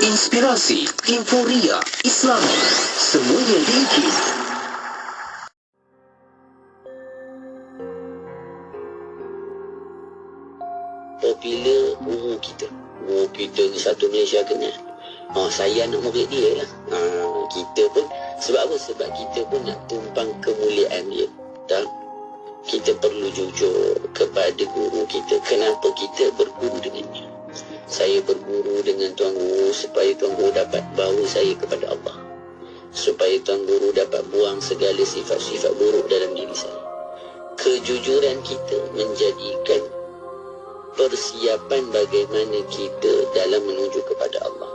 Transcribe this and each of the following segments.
inspirasi, inforia, Islami, semuanya diikut. Popular guru kita ni satu Malaysia kena. Saya nak murid dia lah. Kita pun sebab apa? Sebab kita pun nak tumpang kemuliaan dia. Tak? Kita perlu jujur kepada guru kita. Kenapa kita berguru dengan dia? Saya berguru dengan Tuan Guru supaya Tuan Guru dapat bawa saya kepada Allah. Supaya Tuan Guru dapat buang segala sifat-sifat buruk dalam diri saya. Kejujuran kita menjadikan persiapan bagaimana kita dalam menuju kepada Allah.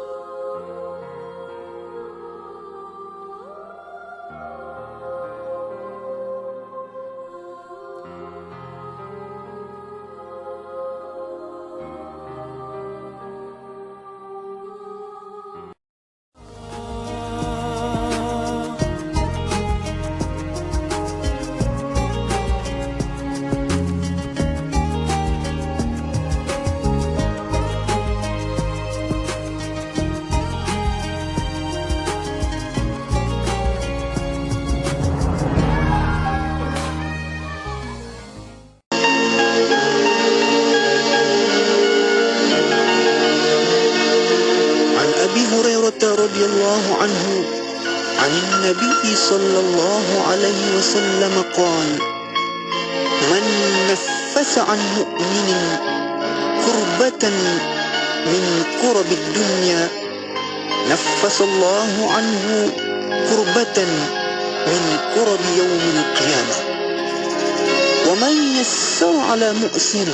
رضي الله عنه عن النبي صلى الله عليه وسلم قال: من نفس عن مؤمن كربة من كرب الدنيا نفس الله عنه كربة من كرب يوم القيامة. ومن يسر على مؤسر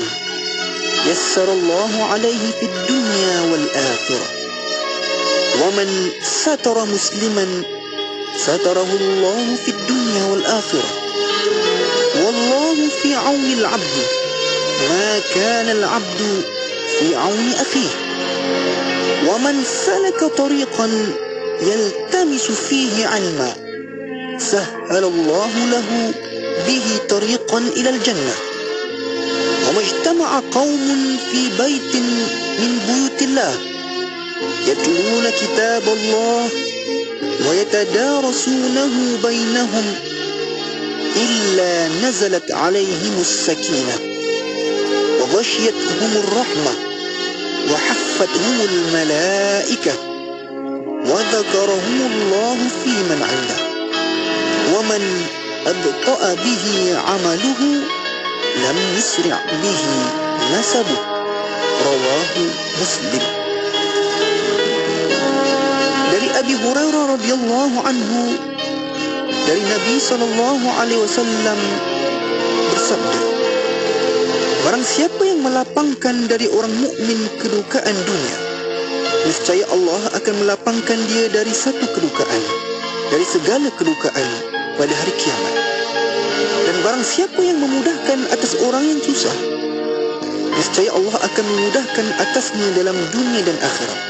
يسر الله عليه في الدنيا والآخرة. ومن ستر مسلما ستره الله في الدنيا والآخرة. والله في عون العبد ما كان العبد في عون أخيه. ومن سلك طريقا يلتمس فيه علما سهل الله له به طريقا إلى الجنة. وما اجتمع قوم في بيت من بيوت الله يتلون كتاب الله ويتدارسونه بينهم إلا نزلت عليهم السكينة وغشيتهم الرحمة وحفتهم الملائكة وذكرهم الله في من عنده. ومن أبطأ به عمله لم يسرع به نسبه. رواه مسلم. Dari Abi Hurairah radhiyallahu anhu, dari Nabi sallallahu alaihi wasallam bersabda, barang siapa yang melapangkan dari orang mukmin kedukaan dunia, niscaya Allah akan melapangkan dia dari satu kedukaan, dari segala kedukaan pada hari kiamat. Dan barang siapa yang memudahkan atas orang yang susah, niscaya Allah akan memudahkan atasnya dalam dunia dan akhirat.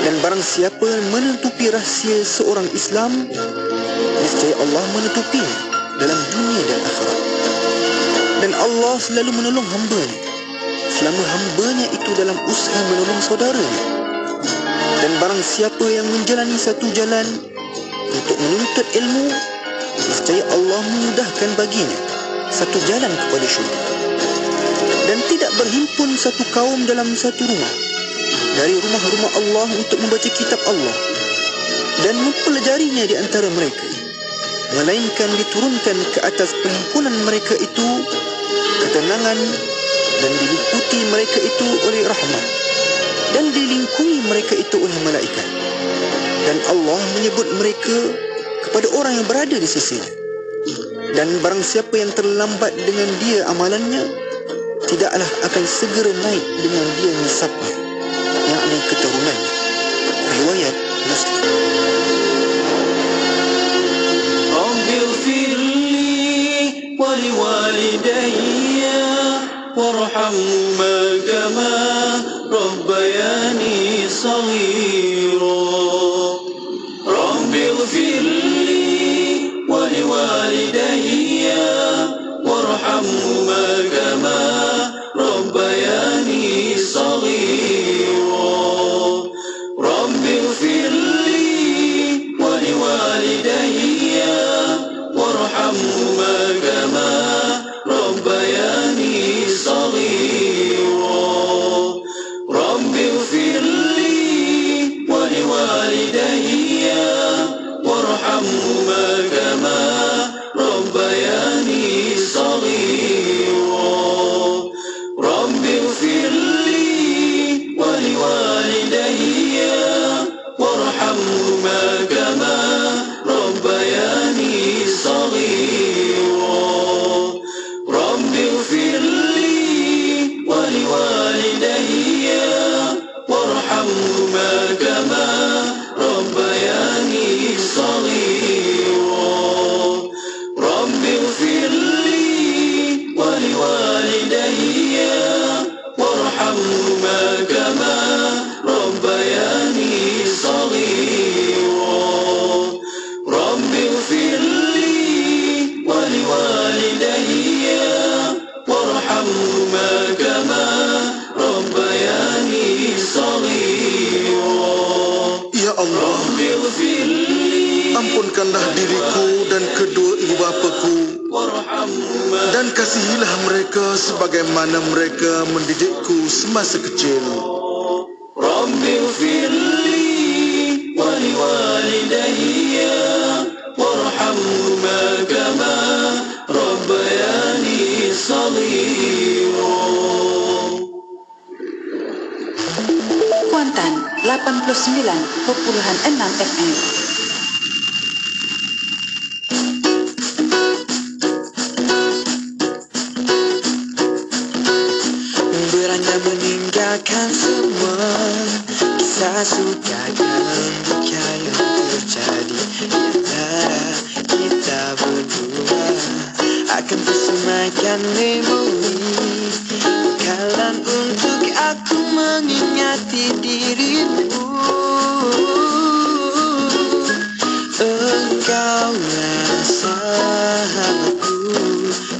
Dan barang siapa menutupi rahsia seorang Islam, niscaya Allah menutupinya dalam dunia dan akhirat. Dan Allah selalu menolong hamba-Nya selama hamba-Nya itu dalam usaha menolong saudaranya. Dan barang siapa yang menjalani satu jalan untuk menuntut ilmu, niscaya Allah memudahkan baginya satu jalan kepada syurga. Dan tidak berhimpun satu kaum dalam satu rumah dari rumah-rumah Allah untuk membaca kitab Allah dan mempelajarinya di antara mereka, melainkan diturunkan ke atas perhimpunan mereka itu ketenangan, dan diliputi mereka itu oleh rahmat, dan dilingkungi mereka itu oleh malaikat. Dan Allah menyebut mereka kepada orang yang berada di sisinya. Dan barang siapa yang terlambat dengan dia amalannya, tidaklah akan segera naik dengan dia nisabnya, yakni keturunan. Riwayat Muslim. Rabbighfirli wa liwalidayya warhamhuma kama rabbayani saghira. Rabbighfirli wa liwalidayya warhamhuma kama rabbayani saghira. ربي اغفر لي Ampunkanlah diriku dan kedua ibu bapaku, وارحمهما dan kasihilah mereka sebagaimana mereka mendidikku semasa kecil. ربي اغفر لي ولوالدي وارحمهما كما ربياني صغيرا. Kuantan 89,6 FM. Beranjak meninggalkan semua kisah suka dan duka yang terjadi di antara kita berdua, akan tersemaikan memori bekalan untuk aku mengingati dirimu. Engkaulah sahabatku,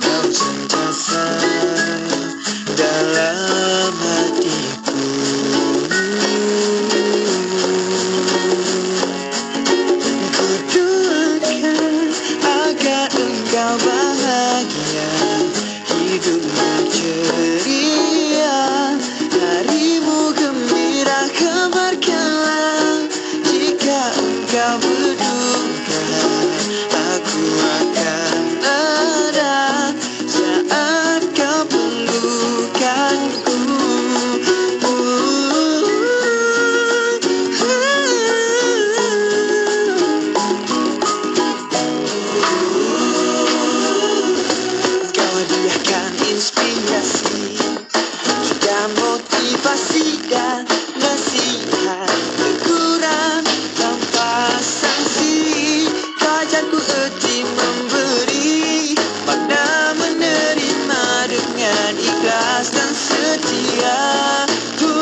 kau sentiasa dalam hatiku. Ku doakan agar engkau bahagia, hidupmu ceria, harimu gembira, kabarkanlah jika engkau berduka, aku akan ada saat kau perlukanku. Kau hadiahkan inspirasi, juga motivasi dan nasihat teguran tanpa sanksi. Kau ajarku erti memberi, makna menerima dengan ikhlas dan setia. Ku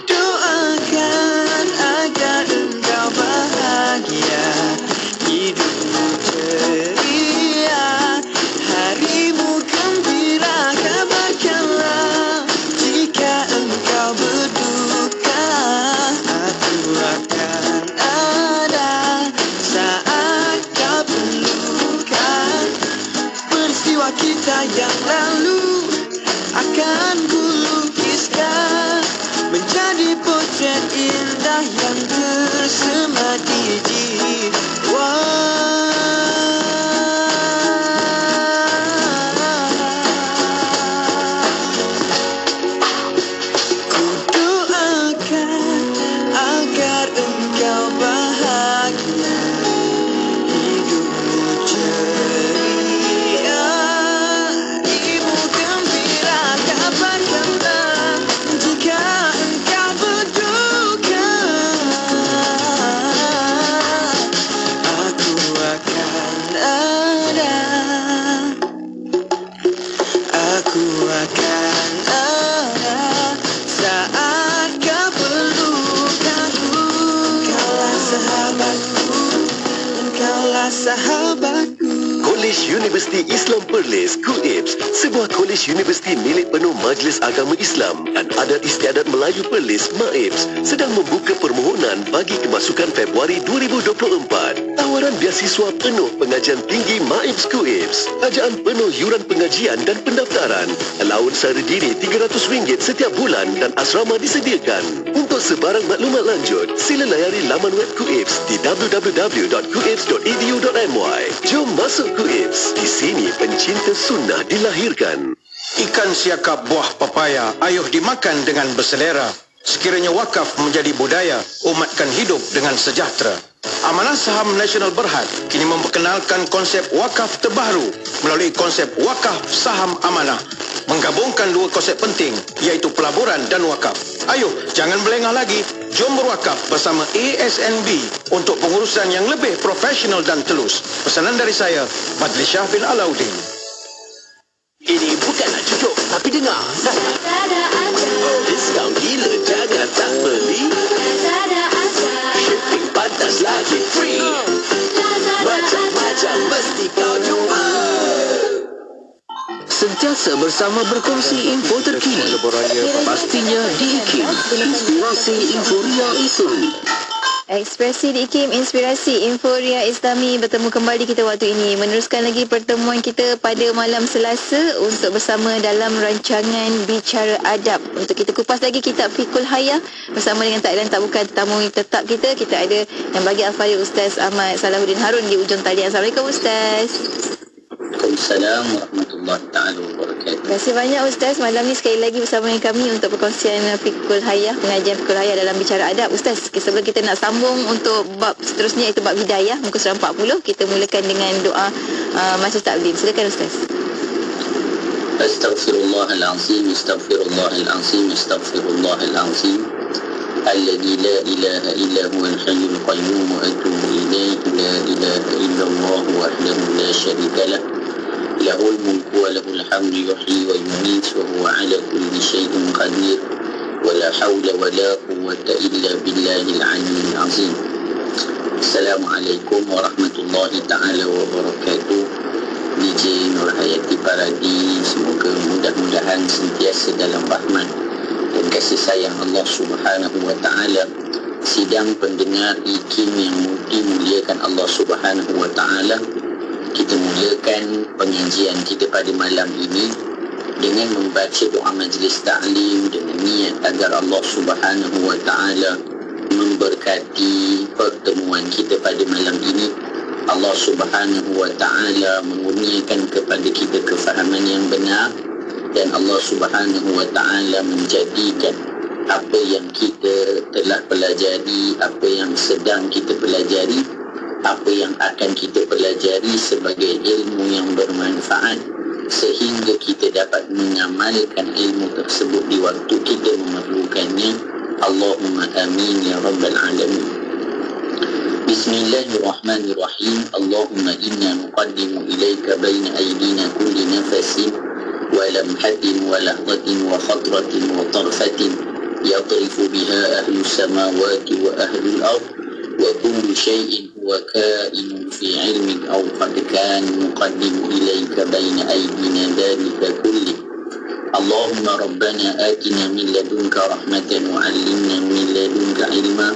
doakan agar engkau bahagia, hidupmu ceria, harimu gembira, kabarkanlah jika engkau berduka, aku akan ada saat kau perlukan. Peristiwa kita yang lalu akan kulukiskan menjadi potret indah yang bersama di jiwa. Ku doakan agar engkau bahagia, hidupmu ceria, harimu gembira, kabarkanlah jika engkau berduka, aku akan ada, aku akan ada saat kau perlukanku. Kaulah sahabatku, engkaulah sahabatku. Kolej Universiti Islam Perlis KUIPS, sebuah kolej universiti milik penuh Majlis Agama Islam dan Adat Istiadat Melayu Perlis MAIPS sedang membuka permohonan bagi kemasukan Februari 2024. Tawaran beasiswa penuh pengajian tinggi MAIPS KUIPS, ajaan penuh yuran pengajian dan pendaftaran, allowance sara diri RM300 setiap bulan dan asrama disediakan. Untuk sebarang maklumat lanjut, sila layari laman web KUIPS di www.kuips.edu.my. Jom masuk KUIPS. Di sini pencinta sunnah dilahirkan. Ikan siakap buah papaya, ayuh dimakan dengan berselera. Sekiranya wakaf menjadi budaya, umatkan hidup dengan sejahtera. Amanah Saham Nasional Berhad kini memperkenalkan konsep wakaf terbaru melalui konsep wakaf saham amanah, menggabungkan dua konsep penting iaitu pelaburan dan wakaf. Ayuh, jangan melengah lagi. Jom berwakaf bersama ASNB untuk pengurusan yang lebih profesional dan telus. Pesanan dari saya, Fadli Shah bin Alauddin. Ini bukanlah cucuk, tapi dengar. Diskaun gila, jangan tak beli. Shipping pantas lagi free. Macam-macam mesti kau jumpa. Sentiasa Sentiasa bersama berkongsi info terkini. Pastinya di IKIM, Inspirasi Inforia Islami. Ekspresi di IKIM, Inspirasi Inforia Islami, bertemu kembali kita waktu ini. Meneruskan lagi pertemuan kita pada malam Selasa untuk bersama dalam rancangan Bicara Adab. Untuk kita kupas lagi kitab Fiqhul Hayah bersama dengan tak lain tak bukan tetamu tetap kita. Kita ada yang bagi al-Fadhil Ustaz Ahmad Salahuddin Harun di ujung talian. Assalamualaikum Ustaz. Waalaikumsalam warahmatullahi ta'ala wabarakatuh. Terima kasih banyak Ustaz malam ni sekali lagi bersama dengan kami untuk perkongsian Fiqhul Hayah, pengajian Fiqhul Hayah dalam Bicara Adab. Ustaz, sebelum kita nak sambung untuk bab seterusnya iaitu bab hidayah muka surah 40, kita mulakan dengan doa majlis taklim. Silakan Ustaz. Astaghfirullahalazim, astaghfirullahalazim, astaghfirullahalazim. Alladzi la ilaha illa huwal hayyul qayyum wa atubu ilayhi, la ilaha illallah wahdahu la syarika lah. Lahul mulku wa lahul hamdu yuhyi wa yumiit wa huwa ala kulli syai'in qadir. Wa la hawla wa la quwwata illa billahil aliyyil azim. Assalamualaikum warahmatullahi taala wabarakatuh. DJ Nur Hayati Paradi, semoga mudah-mudahan sentiasa dalam rahmat dan kasih sayang Allah Subhanahu wa taala. Sidang pendengar IKIM yang dimuliakan Allah Subhanahu wa taala, kita mulakan pengajian kita pada malam ini dengan membaca doa majlis ta'lim dengan niat agar Allah Subhanahu wa taala memberkati pertemuan kita pada malam ini. Allah Subhanahu wa taala mengurniakan kepada kita kefahaman yang benar, dan Allah Subhanahu wa taala menjadikan apa yang kita telah pelajari, apa yang sedang kita pelajari, apa yang akan kita pelajari sebagai ilmu yang bermanfaat, sehingga kita dapat mengamalkan ilmu tersebut di waktu kita memerlukannya. Allahumma amin ya rabbal alamin. Bismillahirrahmanirrahim. Allahumma inna nuqaddimu ilaika baina aydina kulli nafasin wa lamhatin wa lahzatin wa khatratin wa tarfatin yatrifu biha ahlu samawati wa ahlu al-ard wa kullu shay'in huwa kainun fi ilmin aw qad kan nuqaddimu ilaika baina aydina dhalika kulli. Allahumma rabbana atina min ladunka rahmatan wa 'allimna min ladunka ilma.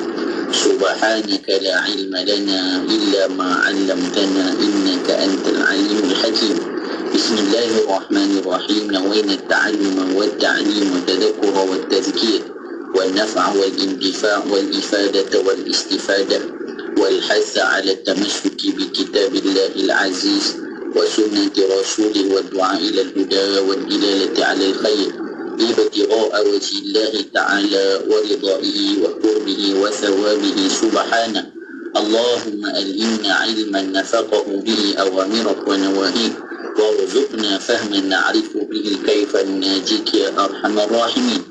Subhanaka la ilma lana illa ma 'allamtana innaka antal alimul hakim. Bismillahirrahmanirrahim. Nawayna at-ta'alluma wat-ta'lim wat-tadhakkura wat-tadhkir wan-naf'a wal-intifa' wal-ifadata wal-istifada wal-hath 'ala at-tamassuki bi kitabillahi al-'aziz wa sunnati rasulih wa du'a ila al-huda wal-dilalati 'ala al-khair ibtigha'a wajhillahi ta'ala wa ridaihi wa qurbihi wa thawabihi subhanahu. Allahumma alhimna 'ilman nafaqahu bihi awamiraka wa nawahik warzuqna fahman na'rifu bihi kayfa nunajik ya arhamar rahimin.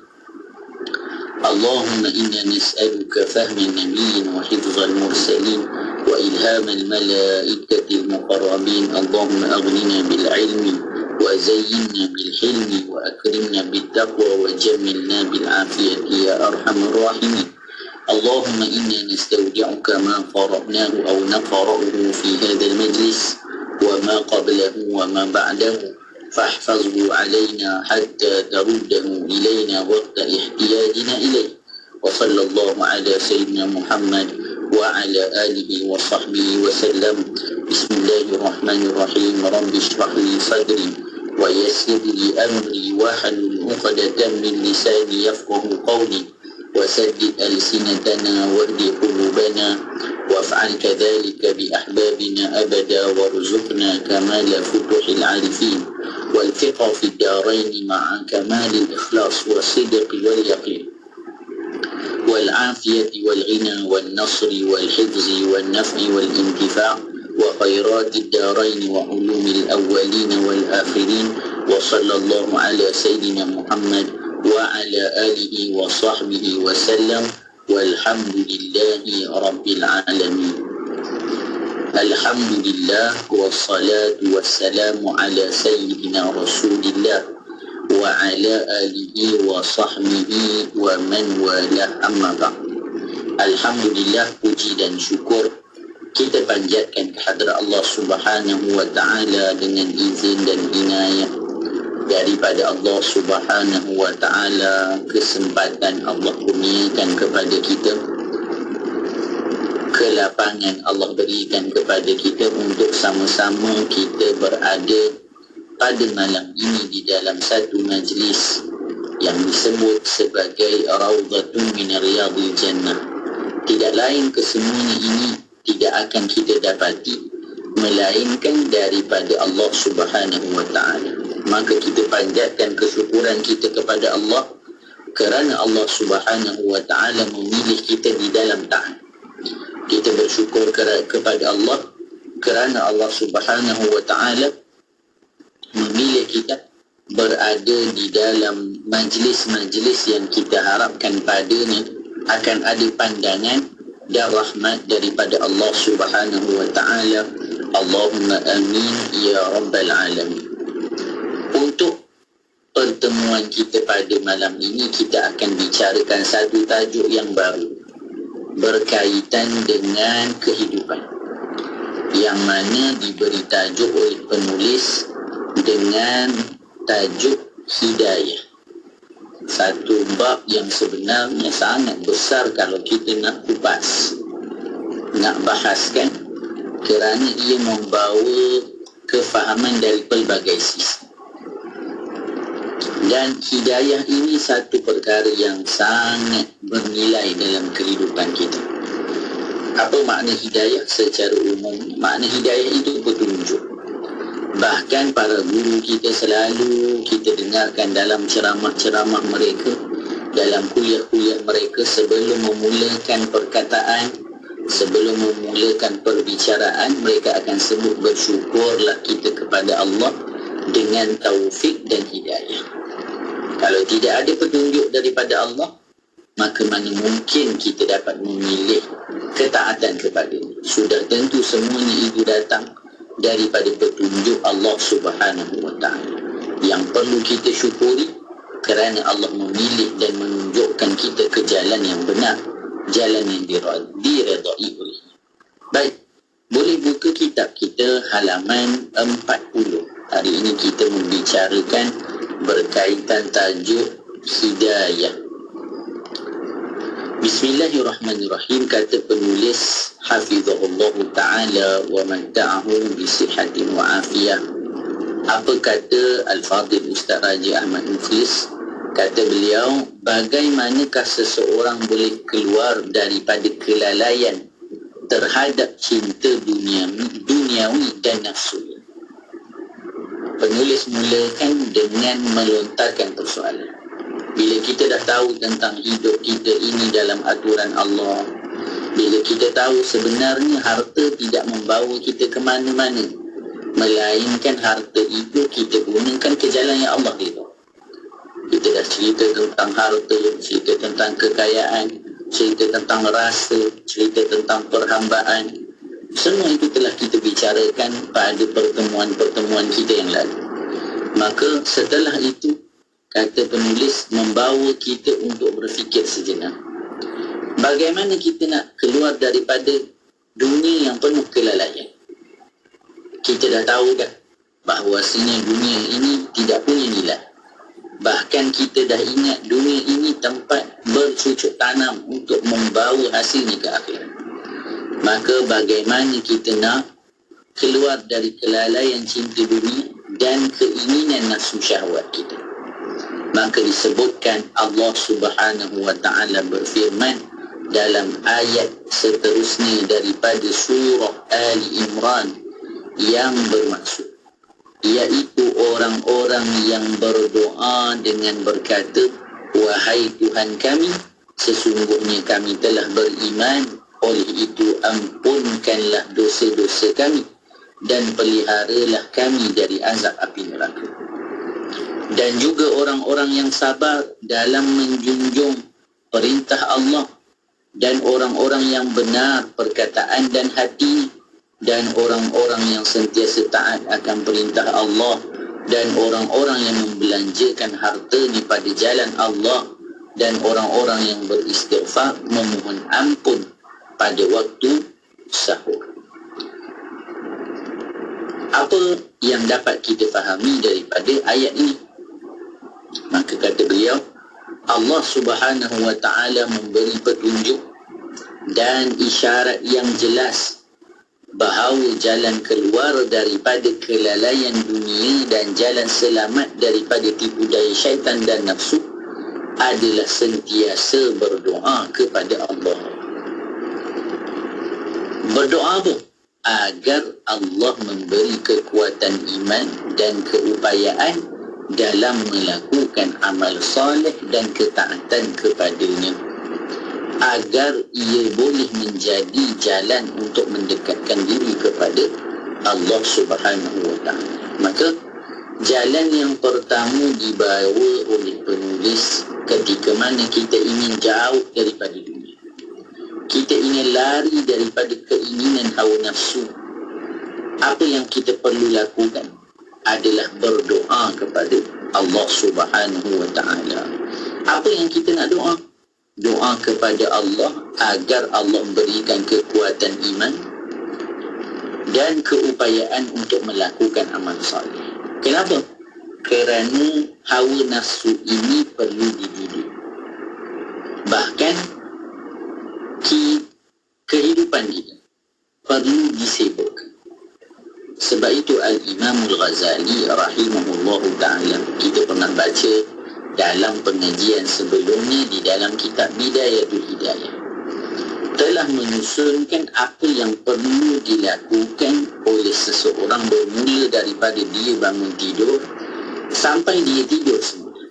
Allahumma inna nas'aluka fahman nabiyyin wa hifzal mursalin wa ilhamal malaikatil muqarrabin. Allahumma aghnina bil ilmi wa zayyinna bil hilmi wa akrimna bit taqwa wa jammilna bil afiyati ya arhamar rahimin. Allahumma inna nastawdi'uka ma qara'nahu aw naqra'uhu fi hadzal majlis wa ma qablahu wa ma ba'dahu fahfazhu 'alaina hatta taruddahu ilaina waqta ihtiyajina ilayh. Wa sallallahu 'ala sayyidina Muhammad wa 'ala alihi wa sahbihi wa sallam. Bismillahirrahmanirrahim. Rabbi shrah li sadri wa yassir li amri wa hlul 'uqdatam min lisani yafqahu qawli وسدد ألسنتنا واهد قلوبنا وافعل كذلك بأحبابنا أبدا وارزقنا كمال فتوح العارفين والفقه في الدارين مع كمال الإخلاص والصدق واليقين والعافية والغنى والنصر والحفظ والنفع والانتفاع وخيرات الدارين وعلوم الأولين والآخرين. وصلى الله على سيدنا محمد وعلى آله وصحبه وسلم والحمد لله رب العالمين. الحمد لله والصلاة والسلام على سيدنا رسول الله وعلى آله وصحبه ومن والاه أما بعد. Alhamdulillah, puji dan syukur kita panjatkan kehadrat Allah Subhanahu wa taala dengan izin dan inayah daripada Allah Subhanahu wa ta'ala, kesempatan Allah kurniakan kepada kita, kelapangan Allah berikan kepada kita untuk sama-sama kita berada pada malam ini di dalam satu majlis yang disebut sebagai Raudhatun min Riyadil Jannah. Tidak lain kesemuanya ini tidak akan kita dapati melainkan daripada Allah Subhanahu wa ta'ala. Maka kita panjatkan kesyukuran kita kepada Allah kerana Allah Subhanahu wa ta'ala memilih kita di dalam taat. Kita bersyukur kepada Allah kerana Allah Subhanahu wa ta'ala memilih kita berada di dalam majlis-majlis yang kita harapkan padanya akan ada pandangan dan rahmat daripada Allah Subhanahu wa ta'ala. Allahumma amin ya rabbal alamin. Untuk pertemuan kita pada malam ini, kita akan bicarakan satu tajuk yang baru berkaitan dengan kehidupan, yang mana diberi tajuk oleh penulis dengan tajuk hidayah. Satu bab yang sebenarnya sangat besar kalau kita nak kupas, nak bahaskan, kerana ia membawa kefahaman dari pelbagai sisi. Dan hidayah ini satu perkara yang sangat bernilai dalam kehidupan kita. Apa makna hidayah secara umum? Makna hidayah itu petunjuk. Bahkan para guru kita selalu kita dengarkan dalam ceramah-ceramah mereka, dalam kuliah-kuliah mereka, sebelum memulakan perkataan, sebelum memulakan perbicaraan, mereka akan sebut bersyukurlah kita kepada Allah dengan taufik dan hidayah. Kalau tidak ada petunjuk daripada Allah, maka mana mungkin kita dapat memilih ketaatan kepadanya. Sudah tentu semuanya itu datang daripada petunjuk Allah Subhanahu wa ta'ala, yang perlu kita syukuri kerana Allah memilih dan menunjukkan kita ke jalan yang benar, jalan yang diredai oleh. Baik, boleh buka kitab kita halaman 40. Hari ini kita membicarakan berkaitan tajuk hidayah. Bismillahirrahmanirrahim. Kata penulis hafizahullah ta'ala wa matta'ahu bisihatin wa afiyah. Apa kata Al-Fadhil Ustaz Raji Ahmad Muflis? Kata beliau, bagaimanakah seseorang boleh keluar daripada kelalaian terhadap cinta duniawi dan nafsu? Penulis mulakan dengan melontarkan persoalan. Bila kita dah tahu tentang hidup kita ini dalam aturan Allah, bila kita tahu sebenarnya harta tidak membawa kita ke mana-mana, melainkan harta itu kita gunakan ke jalan yang Allah ridha. Kita dah cerita tentang harta, cerita tentang kekayaan, cerita tentang rasa, cerita tentang perhambaan. Semua itu telah kita bicarakan pada pertemuan-pertemuan kita yang lalu. Maka setelah itu, kata penulis, membawa kita untuk berfikir sejenak. Bagaimana kita nak keluar daripada dunia yang penuh kelalaian? Kita dah tahu dah bahawasanya dunia ini tidak punya nilai. Bahkan kita dah ingat dunia ini tempat bercucuk tanam untuk membawa hasilnya ke akhirat. Maka bagaimana kita nak keluar dari kelalaian cinta dunia dan keinginan nafsu syahwat kita? Maka disebutkan Allah Subhanahu wa ta'ala berfirman dalam ayat seterusnya daripada surah Ali Imran yang bermaksud, iaitu orang-orang yang berdoa dengan berkata, wahai Tuhan kami, sesungguhnya kami telah beriman, oleh itu ampunkanlah dosa-dosa kami dan peliharalah kami dari azab api neraka. Dan juga orang-orang yang sabar dalam menjunjung perintah Allah, dan orang-orang yang benar perkataan dan hati, dan orang-orang yang sentiasa taat akan perintah Allah, dan orang-orang yang membelanjakan hartanya pada jalan Allah, dan orang-orang yang beristighfar memohon ampun pada waktu sahur. Apa yang dapat kita fahami daripada ayat ini? Maka kata beliau, Allah Subhanahu wa ta'ala memberi petunjuk dan isyarat yang jelas bahawa jalan keluar daripada kelalaian dunia dan jalan selamat daripada tipu daya syaitan dan nafsu adalah sentiasa berdoa kepada Allah. Berdoa apa? Agar Allah memberi kekuatan iman dan keupayaan dalam melakukan amal soleh dan ketaatan kepadanya, agar ia boleh menjadi jalan untuk mendekatkan diri kepada Allah Subhanahu wa ta'ala. Maka jalan yang pertama dibawa oleh penulis ketika mana kita ingin jauh daripada dunia, kita ingin lari daripada keinginan hawa nafsu. Apa yang kita perlu lakukan adalah berdoa kepada Allah Subhanahu wa ta'ala. Apa yang kita nak doa? Doa kepada Allah agar Allah berikan kekuatan iman dan keupayaan untuk melakukan amal soleh. Kenapa? Kerana hawa nafsu ini perlu dididik. Bahkan kehidupan kita perlu disibukkan. Sebab itu Al-Imam Al-Ghazali rahimahullahu ta'ala, kita pernah baca dalam pengajian sebelumnya di dalam kitab Bidayatul Hidayah, telah menyusunkan apa yang perlu dilakukan oleh seseorang bermula daripada dia bangun tidur sampai dia tidur semula.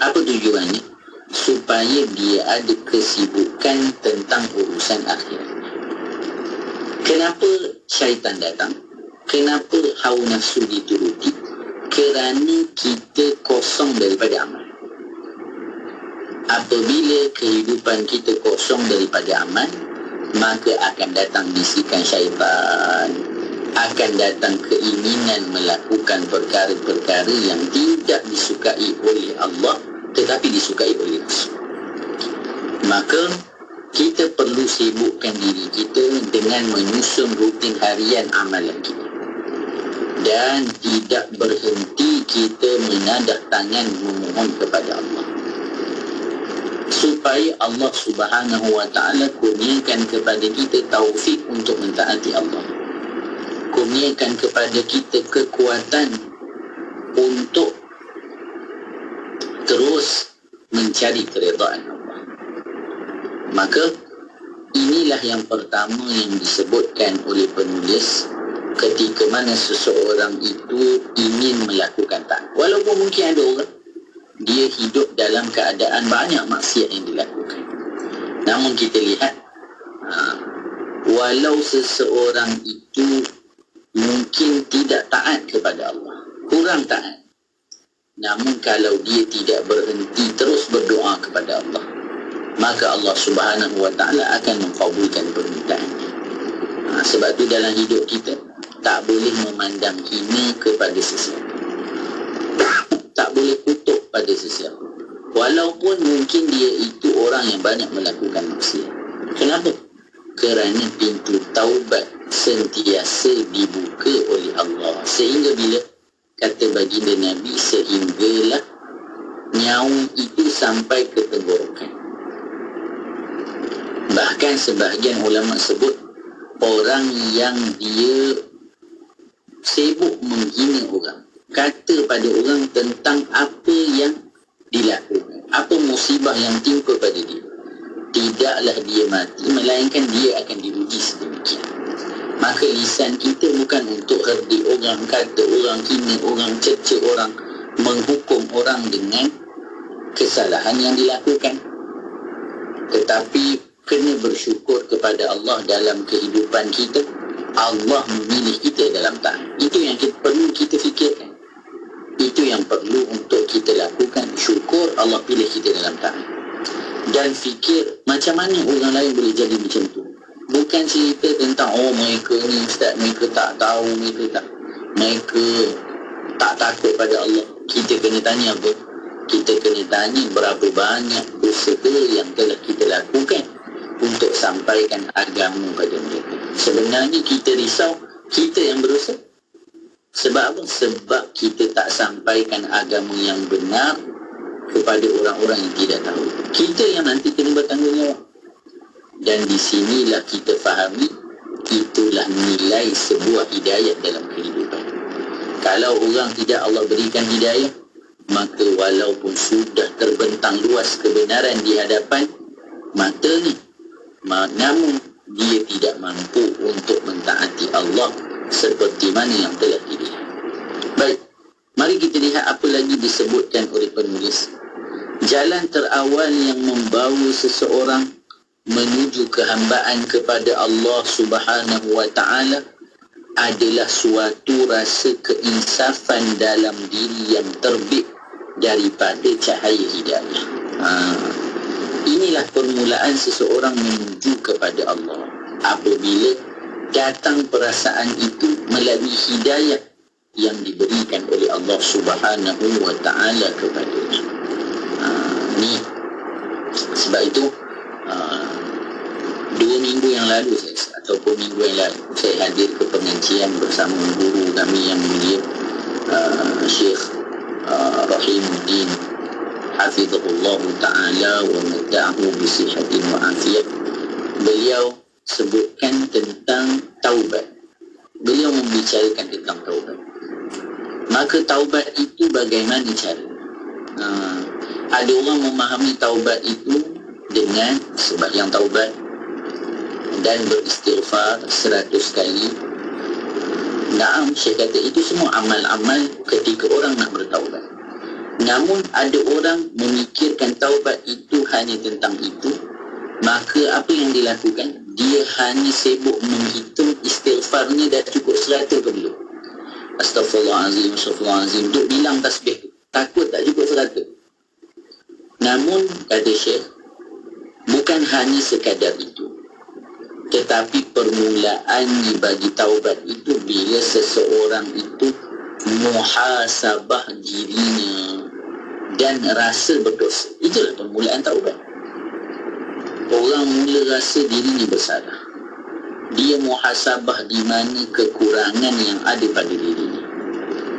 Apa tujuannya? Supaya dia ada kesibukan tentang urusan akhirat. Kenapa syaitan datang? Kenapa hawa nafsu dituruti? Kerana kita kosong daripada amal. Apabila kehidupan kita kosong daripada amal, maka akan datang bisikan syaitan, akan datang keinginan melakukan perkara-perkara yang tidak disukai oleh Allah tetapi disukai oleh nafsu. Maka kita perlu sibukkan diri kita dengan menyusun rutin harian amalan kita, dan tidak berhenti kita menadah tangan memohon kepada Allah supaya Allah Subhanahu wa ta'ala kurniakan kepada kita taufik untuk mentaati Allah, kurniakan kepada kita kekuatan untuk terus mencari keredaan Allah. Maka inilah yang pertama yang disebutkan oleh penulis ketika mana seseorang itu ingin melakukan taat. Walaupun mungkin ada orang dia hidup dalam keadaan banyak maksiat yang dilakukan, namun kita lihat walau seseorang itu mungkin tidak taat kepada Allah, kurang taat, namun kalau dia tidak berhenti terus berdoa kepada Allah, maka Allah Subhanahu wa ta'ala akan mengkabulkan permintaannya. Sebab itu dalam hidup kita tak boleh memandang hina kepada sesiapa, tak boleh kutuk pada sesiapa, walaupun mungkin dia itu orang yang banyak melakukan maksiat. Kenapa? Kerana pintu taubat sentiasa dibuka oleh Allah, sehingga bila kata baginda Nabi, sehinggalah nyawa itu sampai ke tenggorokan. Bahkan sebahagian ulama sebut orang yang dia sibuk menghina orang, kata pada orang tentang apa yang dilakukan, apa musibah yang timpa pada dia, tidaklah dia mati melainkan dia akan diuji sedemikian. Maka lisan kita bukan untuk herdik orang, kata orang, hina orang, cerca orang, menghukum orang dengan kesalahan yang dilakukan, tetapi kena bersyukur kepada Allah dalam kehidupan kita. Allah memilih kita dalam taat. Itu yang perlu kita fikirkan, itu yang perlu untuk kita lakukan. Syukur Allah pilih kita dalam taat, dan fikir macam mana orang lain boleh jadi macam tu. Bukan cerita tentang mereka ni ustaz, mereka tak tahu, mereka tak takut pada Allah. Kita kena tanya apa? Kita kena tanya berapa banyak usaha yang telah kita lakukan untuk sampaikan agama pada mereka. Sebenarnya kita risau kita yang berusaha. Sebab apa? Sebab kita tak sampaikan agama yang benar kepada orang-orang yang tidak tahu. Kita yang nanti kena bertanggungjawab. Dan di sinilah kita fahami, itulah nilai sebuah hidayah dalam kehidupan. Kalau orang tidak Allah berikan hidayah, maka walaupun sudah terbentang luas kebenaran di hadapan matanya, namun dia tidak mampu untuk mentaati Allah seperti mana yang telah dilihat. Baik, mari kita lihat apa lagi disebutkan oleh penulis. Jalan terawal yang membawa seseorang menuju kehambaan kepada Allah Subhanahu wa ta'ala adalah suatu rasa keinsafan dalam diri yang terbit daripada cahaya hidayah. Inilah permulaan seseorang menuju kepada Allah. Apabila datang perasaan itu melalui hidayah yang diberikan oleh Allah Subhanahu wa ta'ala kepadanya. Ni sebab itu 2 minggu yang lalu ataupun minggu yang lalu saya hadir ke pengajian bersama guru kami yang mulia, Syekh Rahimuddin hafizahullah ta'ala wa madda'ahu bisihatin wa afiyah. Beliau sebutkan tentang taubat. Beliau membicarakan tentang taubat. Maka taubat itu bagaimana cara? Ada orang memahami taubat itu dengan sembahyang taubat dan beristighfar 100 kali. Naam, Syekh kata itu semua amal-amal ketika orang nak bertaubat. Namun ada orang memikirkan taubat itu hanya tentang itu, maka apa yang dilakukan? Dia hanya sibuk menghitung istighfarnya dah cukup 100 ke belum. Astaghfirullahalazim, astaghfirullahalazim, duk bilang tasbih tu, takut tak cukup 100. Namun kata Syekh, bukan hanya sekadar itu, tetapi permulaannya bagi taubat itu bila seseorang itu muhasabah dirinya dan rasa berdosa. Itulah permulaan taubat. Orang mula rasa dirinya bersalah. Dia muhasabah di mana kekurangan yang ada pada dirinya.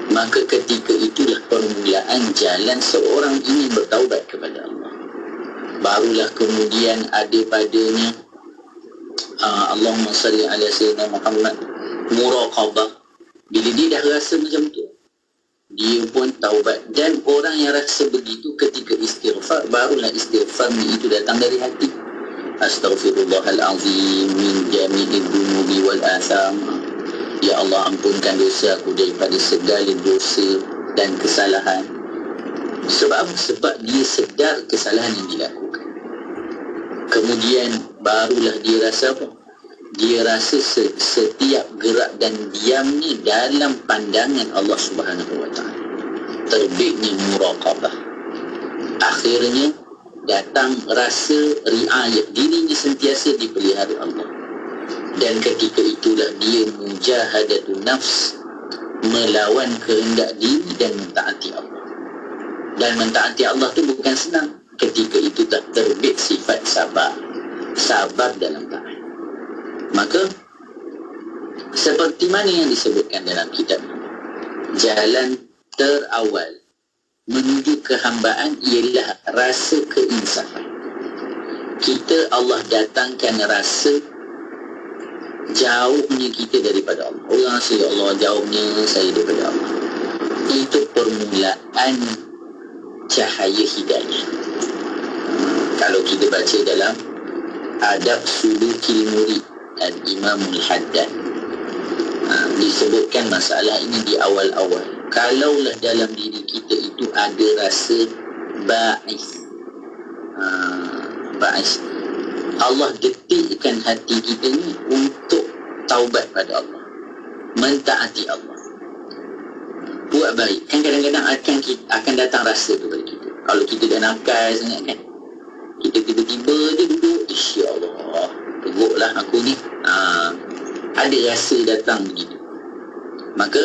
Maka ketika itulah permulaan jalan seorang ingin bertaubat kepada Allah. Barulah kemudian ada padanya Allahumma salli ala sayyidina Muhammad, muraqabah. Bila dia dah rasa macam tu, dia pun taubat. Dan orang yang rasa begitu ketika istighfar, barulah istighfar itu datang dari hati. Astaghfirullahalazim min jami'id dunubi wal atham. Ya Allah, ampunkan dosa aku daripada segala dosa dan kesalahan. Sebab dia sedar kesalahan yang dilakukan. Kemudian barulah dia rasa apa? Dia rasa setiap gerak dan diamnya dalam pandangan Allah Subhanahu wa ta'ala. Terbitnya muraqabah. Akhirnya datang rasa riayah, dirinya sentiasa dipelihara Allah. Dan ketika itulah dia mujahadatun nafs, melawan kehendak diri dan mentaati Allah. Dan mentaati Allah tu bukan senang. Ketika itu tak terbit sifat sabar dalam taat. Maka seperti mana yang disebutkan dalam kitab, jalan terawal menuju kehambaan ialah rasa keinsafan. Kita Allah datangkan rasa jauhnya kita daripada Allah. Orang rasa, ya Allah, jauhnya saya daripada Allah. Itu permulaan cahaya hidayah. Kalau kita baca dalam Adab Sulukil Murid Al-Imamul Haddad, disebutkan masalah ini di awal-awal. Kalaulah dalam diri kita itu ada rasa ba'is, Allah detikkan hati kita ni untuk taubat pada Allah, mentaati Allah, buat baik. Kan kadang-kadang akan datang rasa kepada kita. Kalau kita dah nakal sangat kan, kita tiba-tiba je duduk, ya Allah, teruklah aku ni. Ada rasa datang begitu. Maka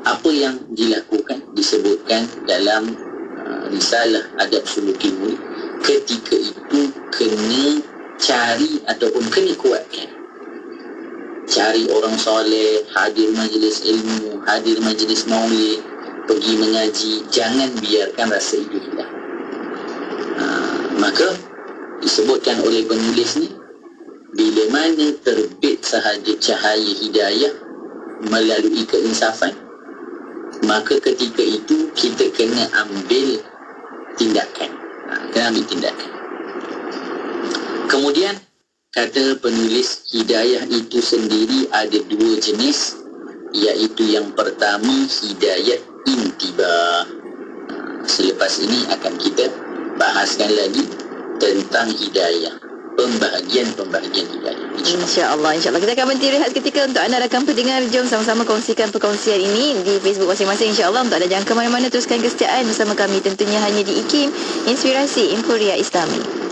apa yang dilakukan disebutkan dalam risalah Adab Sulukil Murid. Ketika itu kena cari ataupun kena kuatkan cari orang soleh, hadir majlis ilmu, hadir majlis maulid, pergi mengaji. Jangan biarkan rasa itu hilang. Maka disebutkan oleh penulis ni, bila mana terbit sahaja cahaya hidayah melalui keinsafan, maka ketika itu kita kena ambil tindakan. Kemudian kata penulis, hidayah itu sendiri ada dua jenis, iaitu yang pertama hidayah intibah. Selepas ini akan kita bahaskan lagi tentang hidayah, pembahagian hidayah. InsyaAllah. Kita akan berhenti rehat seketika untuk anda rakan pendengar. Jom sama-sama kongsikan perkongsian ini di Facebook masing-masing. InsyaAllah untuk anda jangan ke mana-mana, teruskan kesetiaan bersama kami tentunya hanya di IKIM, Inspirasi Inforia Islami.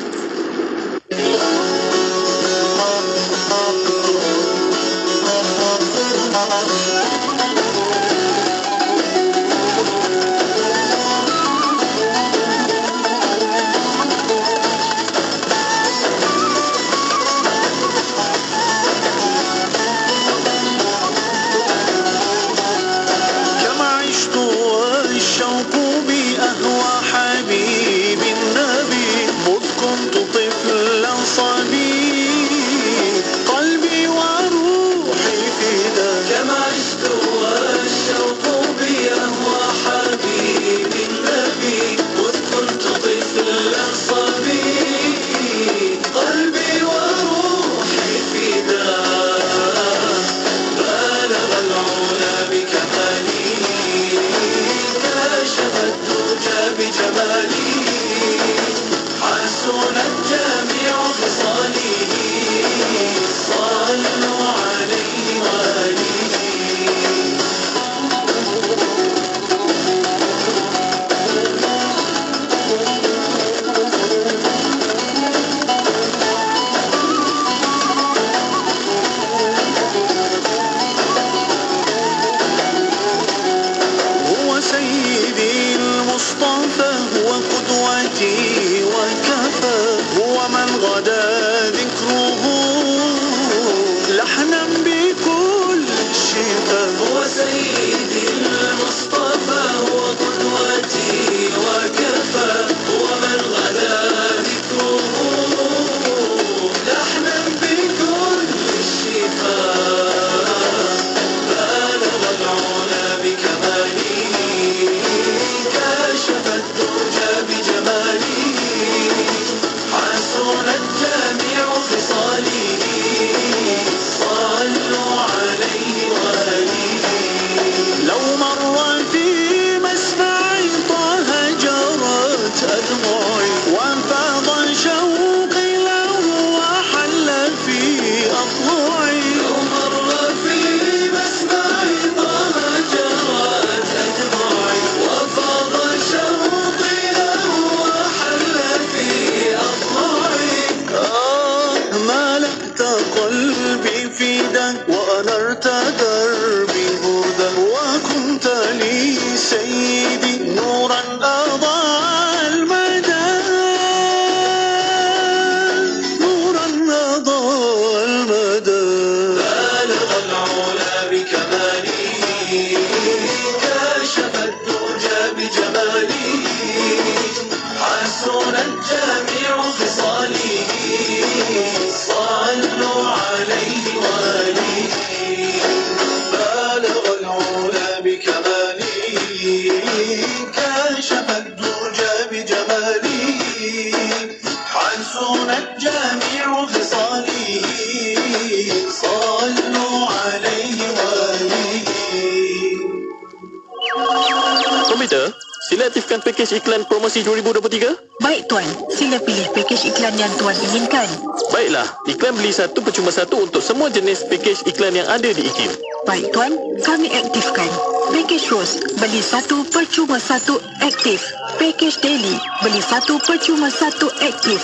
Komputer, sila aktifkan pakej iklan promosi 2023. Baik Tuan, sila pilih pakej iklan yang Tuan inginkan. Baiklah, iklan beli satu percuma satu untuk semua jenis pakej iklan yang ada di IKIM. Baik Tuan, kami aktifkan. Pakej Rose, beli satu percuma satu aktif. Pakej Daily, beli satu percuma satu aktif.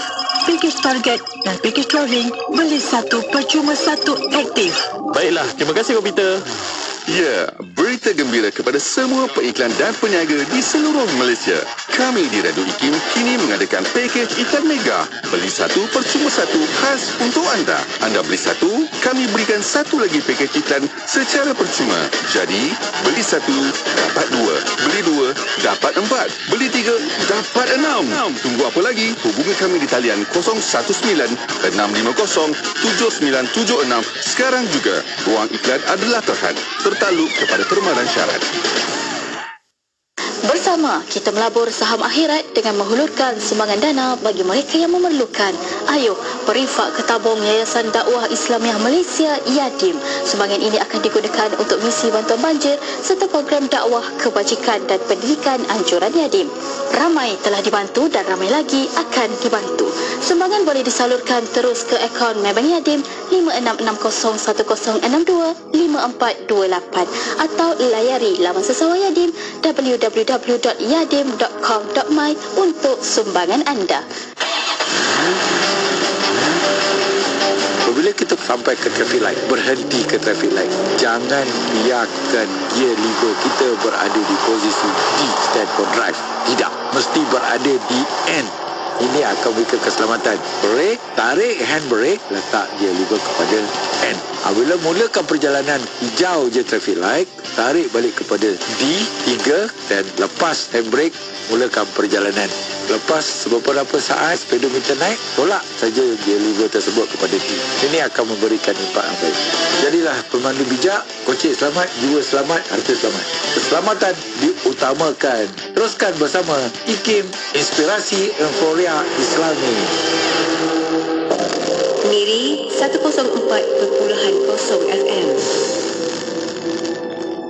Pakej Target dan pakej Travelling, beli satu percuma satu aktif. Baiklah, terima kasih komputer. Ya, berita gembira kepada semua pengiklan dan peniaga di seluruh Malaysia. Kami di Radio IKIM kini mengadakan pakej iklan mega. Beli satu percuma satu khas untuk anda. Anda beli satu, kami berikan satu lagi pakej iklan secara percuma. Jadi, beli satu, dapat dua. Beli dua, dapat empat. Beli tiga, dapat enam. Tunggu apa lagi? Hubungi kami di talian 019-650-7976 sekarang juga. Ruang iklan adalah terhad, tertakluk kepada permainan syarat. Bersama kita melabur saham akhirat dengan menghulurkan sumbangan dana bagi mereka yang memerlukan. Ayo, berinfak ke tabung Yayasan Dakwah Islamiah Malaysia Yadim. Sumbangan ini akan digunakan untuk misi bantuan banjir serta program dakwah kebajikan dan pendidikan anjuran Yadim. Ramai telah dibantu dan ramai lagi akan dibantu. Sumbangan boleh disalurkan terus ke akaun Maybank Yadim 566010025428 atau layari laman sesawang Yadim www.yadim.com.my untuk sumbangan anda. Apabila kita sampai ke traffic light, berhenti ke traffic light, jangan biarkan gear lever kita berada di posisi D, stand for drive. Tidak, mesti berada di N. Ini akan memberikan keselamatan. Brake, tarik handbrake, letak gear lever kepada N. Apabila mulakan perjalanan, hijau je traffic light, tarik balik kepada D3 dan lepas handbrake, mulakan perjalanan. Lepas beberapa saat speedometer naik, tolak saja gear lever tersebut kepada D. Ini akan memberikan impak yang baik. Jadilah pemandu bijak, kocik selamat, jiwa selamat, harta selamat. Keselamatan diutamakan. Teruskan bersama IKIM, Inspirasi Euforia Islami. Miri 104.0 FM.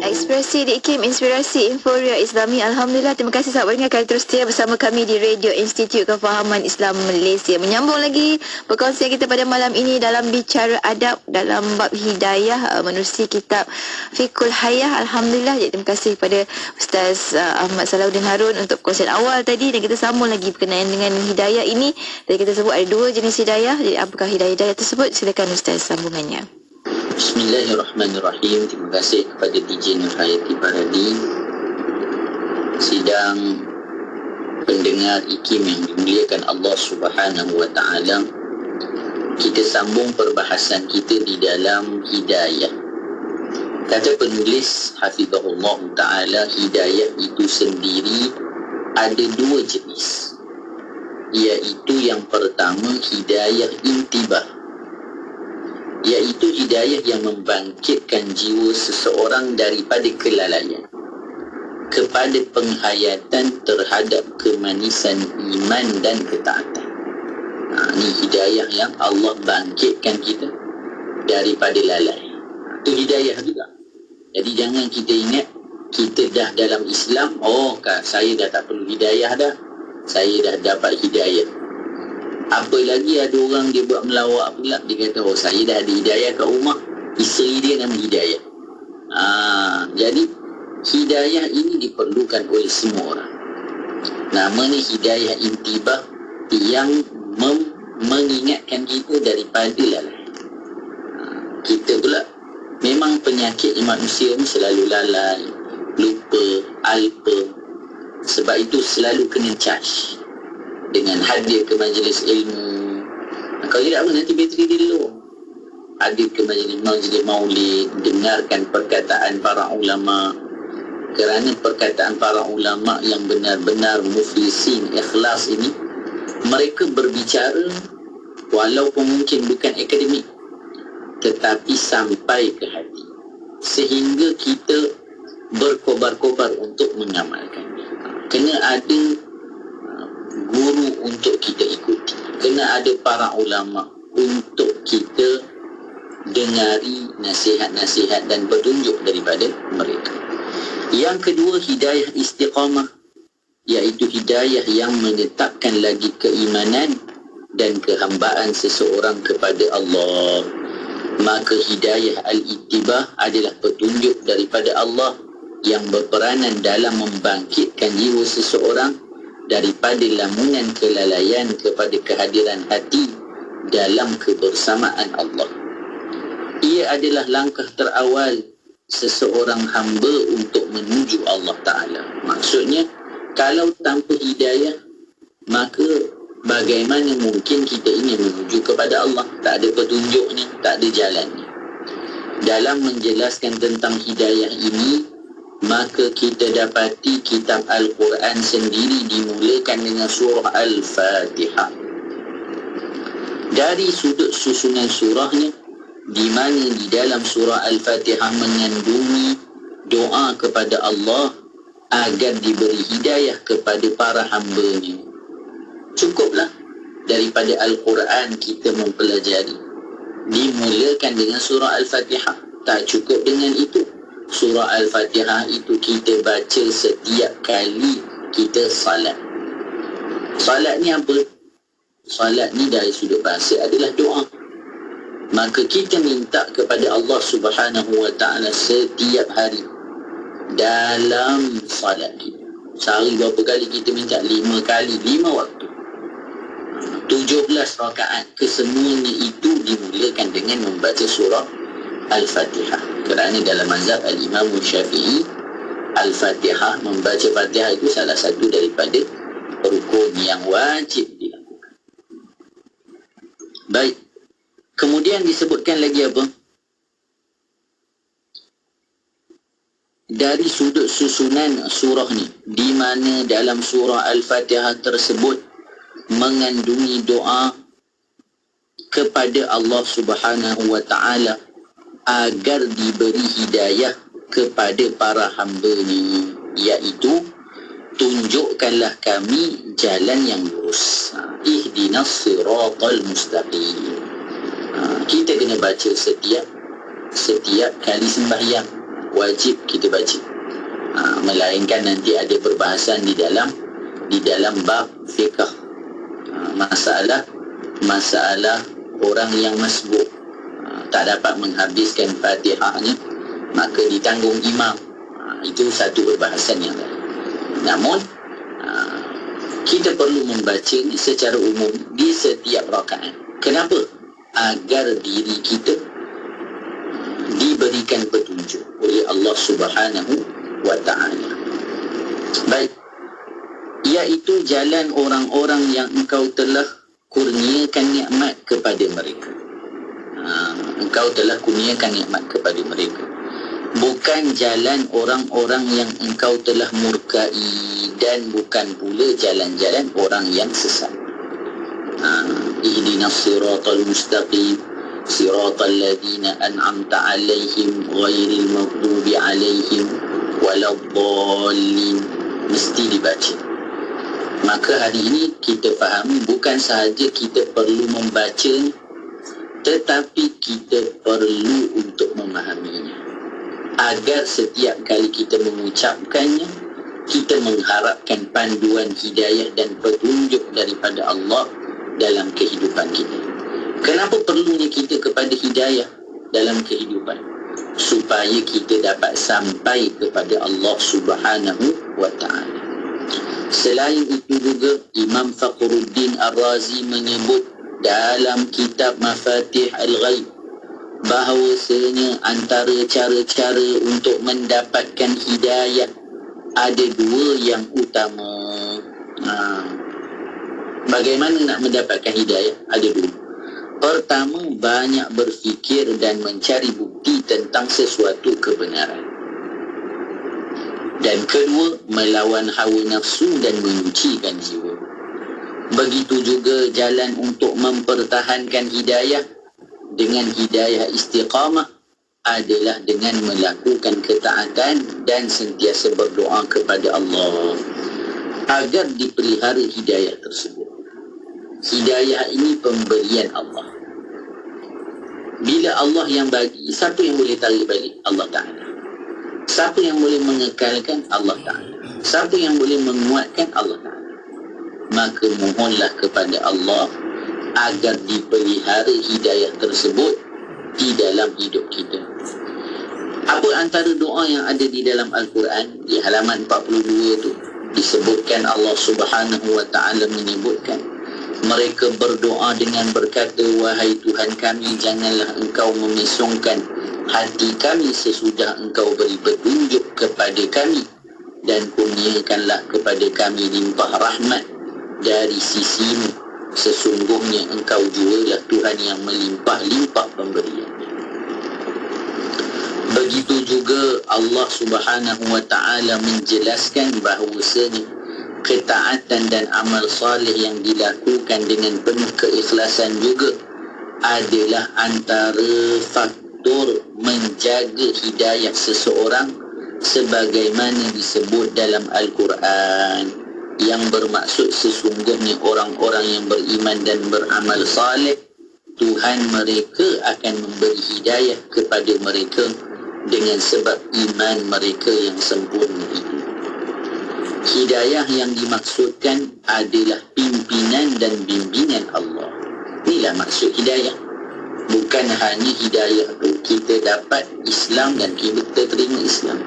Ekspresi di IKIM, Inspirasi Euforia Islami. Alhamdulillah, terima kasih sahabat pendengar kerana terus setia bersama kami di Radio Institut Kefahaman Islam Malaysia. Menyambung lagi perkongsian kita pada malam ini dalam bicara adab dalam bab hidayah menerusi kitab Fiqhul Hayah. Alhamdulillah, jadi terima kasih kepada Ustaz Ahmad Salahuddin Harun untuk perkongsian awal tadi, dan kita sambung lagi berkenaan dengan hidayah ini. Tadi kita sebut ada dua jenis hidayah. Jadi apakah hidayah tersebut? Silakan Ustaz sambungannya. Bismillahirrahmanirrahim. Terima kasih kepada DJ Nur Hayati Paradi, sidang pendengar IKIM yang dimuliakan Allah Subhanahu wa Ta'ala. Kita sambung perbahasan kita di dalam hidayah. Kata penulis Hafizahullah Ta'ala, hidayah itu sendiri ada dua jenis, iaitu yang pertama hidayah intibah, iaitu hidayah yang membangkitkan jiwa seseorang daripada kelalaian kepada penghayatan terhadap kemanisan iman dan ketaatan. Ini hidayah yang Allah bangkitkan kita daripada lalai. Itu hidayah juga. Jadi jangan kita ingat kita dah dalam Islam, saya dah tak perlu hidayah dah, saya dah dapat hidayah. Apa lagi ada orang dia buat melawak pula, dia kata saya dah ada hidayah kat rumah, isteri dia nama hidayah. Jadi hidayah ini diperlukan oleh semua orang. Namanya hidayah intibah, yang mengingatkan kita daripada lalai. Kita pula memang penyakit manusia ni selalu lalai, lupa, alpa. Sebab itu selalu kena charge dengan hadir ke majlis ilmu. Kalau tidak apa, nanti bateri dia low. Hadir ke majlis maulid, dengarkan perkataan para ulama. Kerana perkataan para ulama yang benar-benar muflisin, ikhlas ini, mereka berbicara walaupun mungkin bukan akademik, tetapi sampai ke hati, sehingga kita berkobar-kobar untuk mengamalkan. Kena ada guru untuk kita ikuti, kena ada para ulama untuk kita dengari nasihat-nasihat dan petunjuk daripada mereka. Yang kedua, hidayah istiqamah, iaitu hidayah yang menetapkan lagi keimanan dan kehambaan seseorang kepada Allah. Maka hidayah al-ittibah adalah petunjuk daripada Allah yang berperanan dalam membangkitkan jiwa seseorang daripada lamunan kelalaian kepada kehadiran hati dalam kebersamaan Allah. Ia adalah langkah terawal seseorang hamba untuk menuju Allah Ta'ala. Maksudnya, kalau tanpa hidayah, maka bagaimana mungkin kita ingin menuju kepada Allah? Tak ada petunjuknya, tak ada jalannya. Dalam menjelaskan tentang hidayah ini, maka kita dapati kitab Al-Quran sendiri dimulakan dengan surah Al-Fatihah. Dari sudut susunan surahnya, di mana di dalam surah Al-Fatihah mengandungi doa kepada Allah agar diberi hidayah kepada para hamba-Nya. Cukuplah daripada Al-Quran kita mempelajari. Dimulakan dengan surah Al-Fatihah. Tak cukup dengan itu. Surah Al-Fatihah itu kita baca setiap kali kita salat. Salat ni apa? Salat ni dari sudut bahasa adalah doa. Maka kita minta kepada Allah Subhanahu Wa Ta'ala setiap hari dalam salat kita. Sehari berapa kali kita minta? 5 kali, 5 waktu. 17 rakaat. Kesemuanya itu dimulakan dengan membaca surah Al-Fatihah. Kerana dalam mazhab Al-Imam Syafi'i, Al-Fatihah, membaca Fatihah itu salah satu daripada rukun yang wajib dilakukan. Baik. Kemudian disebutkan lagi apa? Dari sudut susunan surah ni, di mana dalam surah Al-Fatihah tersebut mengandungi doa kepada Allah Subhanahu Wa Ta'ala agar diberi hidayah kepada para hamba-Nya, iaitu tunjukkanlah kami jalan yang lurus. Ihdinas siratal mustaqim. Kita kena baca setiap kali sembahyang, wajib kita baca. Melainkan nanti ada perbahasan di dalam bab fiqh. Masalah orang yang masbuk tak dapat menghabiskan Fatihahnya, maka ditanggung imam. Itu satu perbahasan yang lain. Namun kita perlu membaca secara umum di setiap rakaat. Kenapa? Agar diri kita diberikan petunjuk oleh Allah Subhanahu Wa Ta'ala. Baik, iaitu jalan orang-orang yang engkau telah kurniakan nikmat kepada mereka. Engkau telah kurniakan nikmat kepada mereka. Bukan jalan orang-orang yang engkau telah murkai, dan bukan pula jalan-jalan orang yang sesat. Ihdinas siratal mustaqim siratal ladzina an'amta 'alaihim ghairil maghdubi 'alaihim waladdallin. Mesti dibaca. Maka hari ini kita fahami bukan sahaja kita perlu membaca, tetapi kita perlu untuk memahaminya, agar setiap kali kita mengucapkannya, kita mengharapkan panduan hidayah dan petunjuk daripada Allah dalam kehidupan kita. Kenapa perlunya kita kepada hidayah dalam kehidupan? Supaya kita dapat sampai kepada Allah Subhanahu Wa Ta'ala. Selain itu juga, Imam Fakhruddin Ar-Razi menyebut dalam kitab Mafatih Al-Ghaib bahawasanya antara cara-cara untuk mendapatkan hidayah ada dua yang utama. Bagaimana nak mendapatkan hidayah? Ada dua. Pertama, banyak berfikir dan mencari bukti tentang sesuatu kebenaran. Dan kedua, melawan hawa nafsu dan menyucikan jiwa. Begitu juga jalan untuk mempertahankan hidayah dengan hidayah istiqamah adalah dengan melakukan ketaatan dan sentiasa berdoa kepada Allah agar dipelihara hidayah tersebut. Hidayah ini pemberian Allah. Bila Allah yang bagi, siapa yang boleh tarik balik? Allah Ta'ala. Siapa yang boleh mengekalkan? Allah Ta'ala. Siapa yang boleh menguatkan? Allah Ta'ala. Maka mohonlah kepada Allah agar dipelihara hidayah tersebut di dalam hidup kita. Apa antara doa yang ada di dalam Al-Quran? Di halaman 42 tu disebutkan Allah Subhanahu Wa Ta'ala menyebutkan, mereka berdoa dengan berkata, wahai Tuhan kami, janganlah engkau memesongkan hati kami sesudah engkau beri petunjuk kepada kami, dan kurniakanlah kepada kami limpah rahmat dari sisimu. Sesungguhnya engkau jualah Tuhan yang melimpah-limpah pemberian. Begitu juga Allah Subhanahu wa ta'ala menjelaskan bahawasanya ketaatan dan amal salih yang dilakukan dengan penuh keikhlasan juga adalah antara faktor menjaga hidayah seseorang, sebagaimana disebut dalam Al-Quran, yang bermaksud sesungguhnya orang-orang yang beriman dan beramal saleh, Tuhan mereka akan memberi hidayah kepada mereka dengan sebab iman mereka yang sempurna itu. Hidayah yang dimaksudkan adalah pimpinan dan bimbingan Allah. Inilah maksud hidayah. Bukan hanya hidayah itu kita dapat Islam dan kita terima Islam,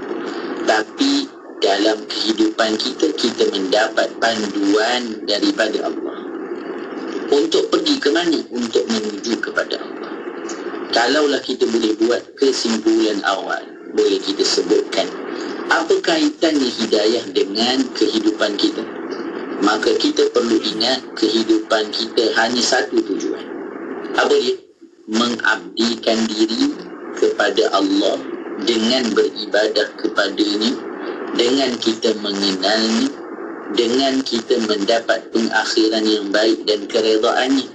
tapi dalam kehidupan kita, kita mendapat panduan daripada Allah. Untuk pergi ke mana? Untuk menuju kepada Allah. Kalaulah kita boleh buat kesimpulan awal, boleh kita sebutkan apa kaitannya hidayah dengan kehidupan kita. Maka kita perlu ingat kehidupan kita hanya satu tujuan. Apa dia? Mengabdikan diri kepada Allah dengan beribadah kepada-Nya, dengan kita mengenalnya, dengan kita mendapat pengakhiran yang baik dan keredaan-Nya.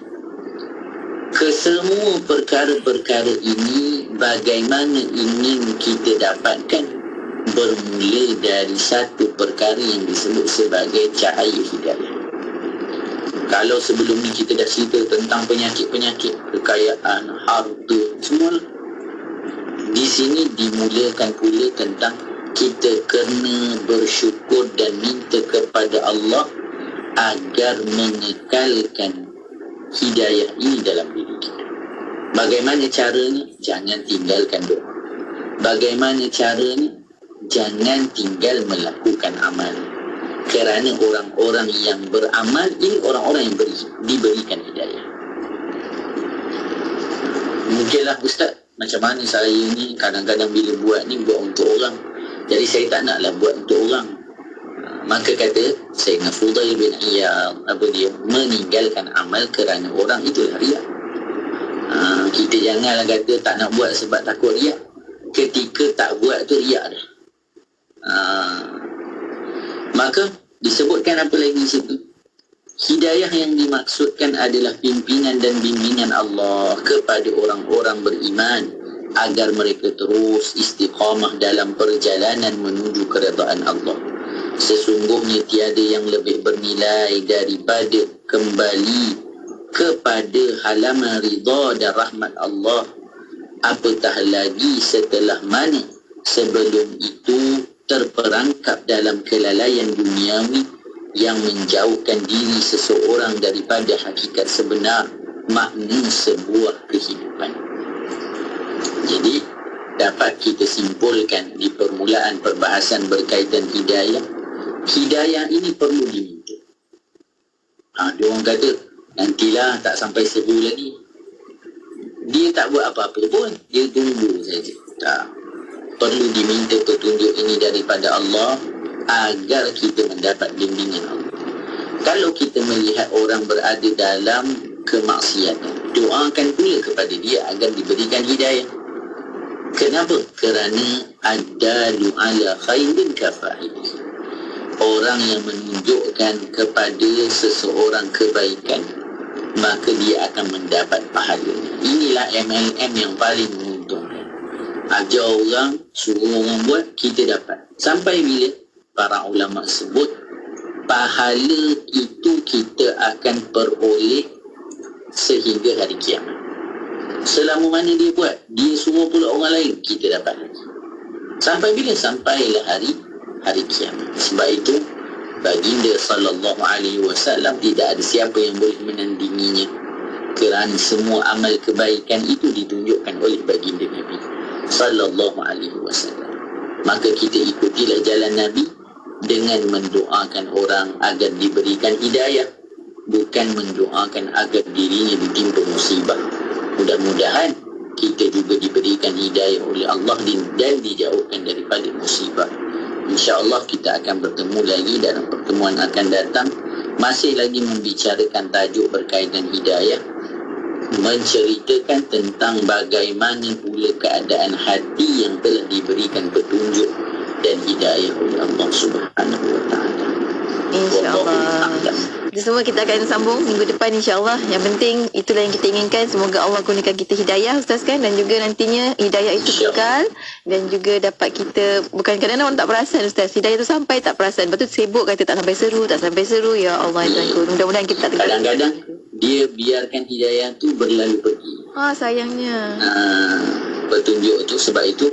Kesemua perkara-perkara ini bagaimana ingin kita dapatkan? Bermula dari satu perkara yang disebut sebagai cahaya hidayah. Kalau sebelum ni kita dah cerita tentang penyakit-penyakit, kekayaan, harta, semua, di sini dimulakan pula tentang kita kena bersyukur dan minta kepada Allah agar mengekalkan hidayah ini dalam diri kita. Bagaimana caranya? Jangan tinggalkan doa. Bagaimana caranya? Jangan tinggal melakukan amal. Kerana orang-orang yang beramal ini orang-orang yang diberikan hidayah. Mungkinlah Ustaz, macam mana saya ni kadang-kadang bila buat ni buat untuk orang, jadi saya tak naklah buat untuk orang. Maka kata Sayyidina Fudail bin Iyad, meninggalkan amal kerana orang, itulah riak. Kita janganlah kata tak nak buat sebab takut riak. Ketika tak buat tu riak dah. Maka disebutkan apa lagi di situ? Hidayah yang dimaksudkan adalah pimpinan dan bimbingan Allah kepada orang-orang beriman agar mereka terus istiqamah dalam perjalanan menuju keredaan Allah. Sesungguhnya tiada yang lebih bernilai daripada kembali kepada halaman ridha dan rahmat Allah, apatah lagi setelah mana sebelum itu terperangkap dalam kelalaian duniawi yang menjauhkan diri seseorang daripada hakikat sebenar makna sebuah kehidupan. Jadi dapat kita simpulkan di permulaan perbahasan berkaitan hidayah, hidayah ini perlu diminta. Dia orang kata nantilah, tak sampai sebulan lagi. Dia tak buat apa-apa pun, dia tunggu saja. Tak. Perlu diminta petunjuk ini daripada Allah agar kita mendapat bimbingan Allah. Kalau kita melihat orang berada dalam kemaksiatan, doakan pula kepada dia agar diberikan hidayah. Kenapa? Kerana adalu ala khairin kafa'il. Orang yang menunjukkan kepada seseorang kebaikan, maka dia akan mendapat pahala. Inilah MLM yang paling menguntungkan. Ajar orang, suruh orang buat, kita dapat. Sampai bila? Para ulama sebut pahala itu kita akan peroleh sehingga hari kiamat. Selama mana dia buat, dia suruh pula orang lain, kita dapat lagi. Sampai bila? Sampailah hari kiamat. Sebab itu baginda sallallahu alaihi wasallam tidak ada siapa yang boleh menandinginya, kerana semua amal kebaikan itu ditunjukkan oleh baginda Nabi sallallahu alaihi wasallam. Maka kita ikutilah jalan Nabi dengan mendoakan orang agar diberikan hidayah, bukan mendoakan agar dirinya ditimpa musibah. Mudah-mudahan kita juga diberikan hidayah oleh Allah dan dijauhkan daripada musibah. InsyaAllah kita akan bertemu lagi dalam pertemuan akan datang, masih lagi membicarakan tajuk berkaitan hidayah, menceritakan tentang bagaimana pula keadaan hati yang telah diberikan petunjuk dan hidayah oleh Allah Subhanahu wa taala. InsyaAllah. Itu semua kita akan sambung minggu depan insyaAllah. Yang penting itulah yang kita inginkan. Semoga Allah kurniakan kita hidayah, Ustaz kan, dan juga nantinya hidayah itu kekal dan juga dapat kita, bukan kadang-kadang orang tak perasan Ustaz, hidayah itu sampai tak perasan, lepas tu sibuk kata tak sampai seru. Ya Allah, mudah-mudahan kita tak terganggu. Kadang-kadang dia biarkan hidayah tu berlalu pergi. Sayangnya. Petunjuk tu, sebab itu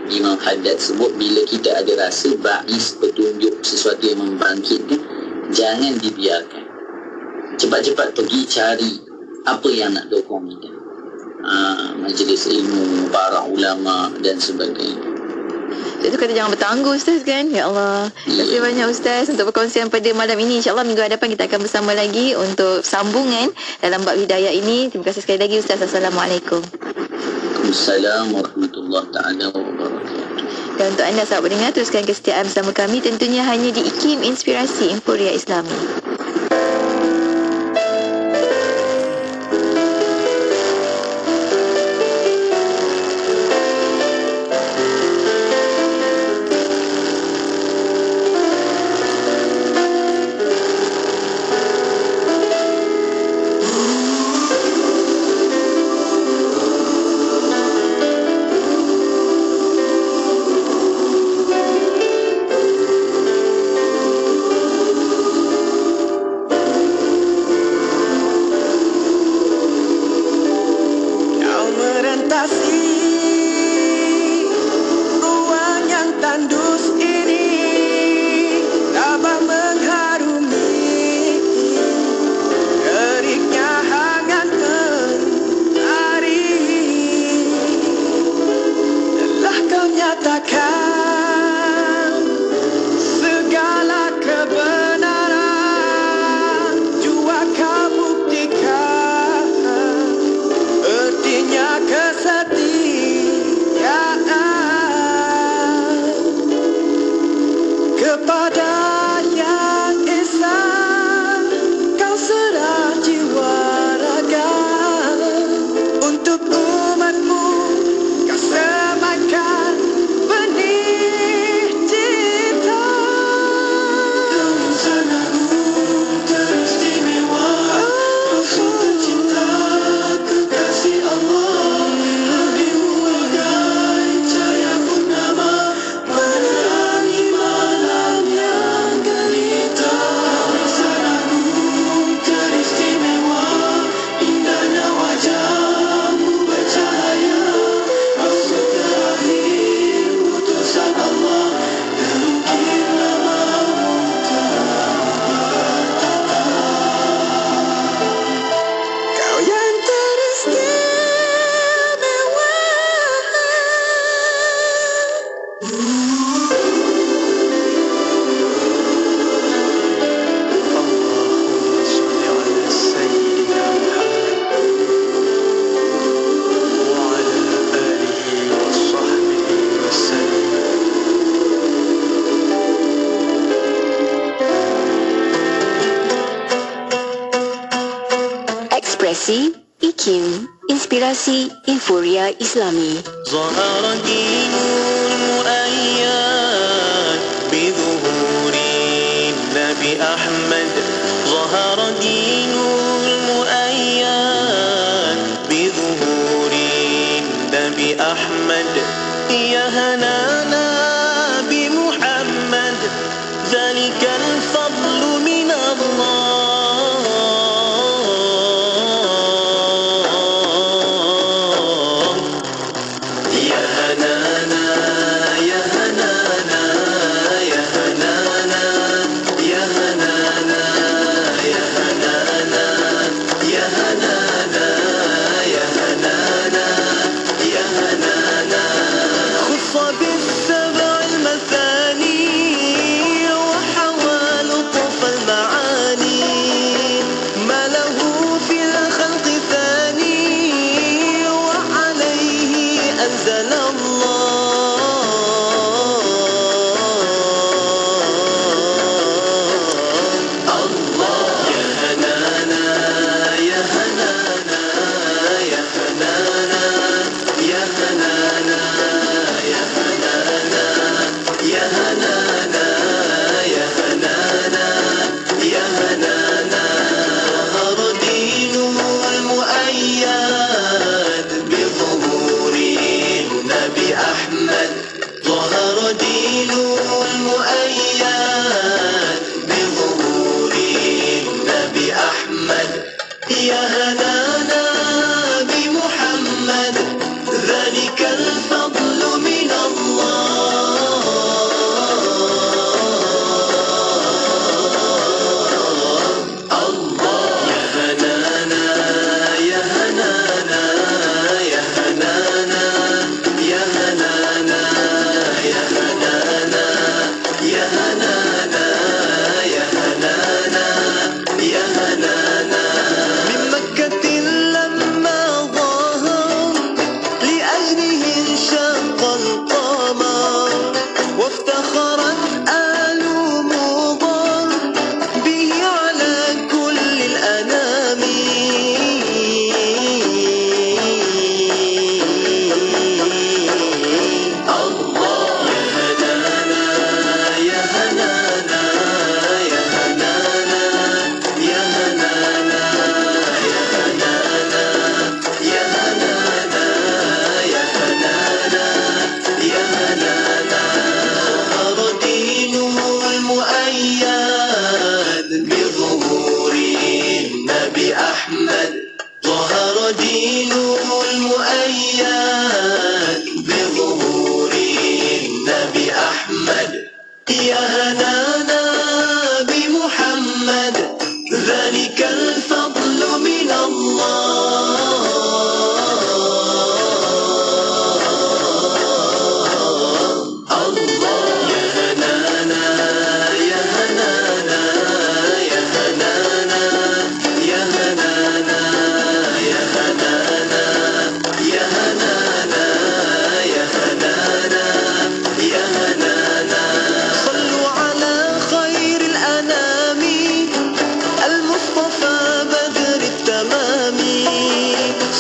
Imam Haddad sebut, bila kita ada rasa ba'is petunjuk, sesuatu yang membangkitkan, jangan dibiarkan. Cepat-cepat pergi cari apa yang nak dokong kita. Majlis ilmu, para ulama dan sebagainya. Itu kata jangan bertangguh Ustaz kan. Ya Allah. Terima kasih banyak Ustaz untuk perkongsian pada malam ini. InsyaAllah minggu hadapan kita akan bersama lagi untuk sambungan dalam bab hidayah ini. Terima kasih sekali lagi Ustaz. Assalamualaikum. Waalaikumsalam warahmatullahi ta'ala wabarakatuh. Dan untuk anda sahabat pendengar, teruskan kesetiaan bersama kami tentunya hanya di IKIM Inspirasi Inforia Islami. Ekspresi IKIM Inspirasi Inforia Islami. ظهر دين المؤيد بظهور النبي أحمد ظهر دين المؤيد بظهور النبي أحمد يا هنانا بمحمد ذلك الفضل من الله خص بالثبات هنانا بمحمد ذلك الفضل من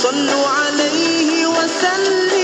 صلوا عليه وسلموا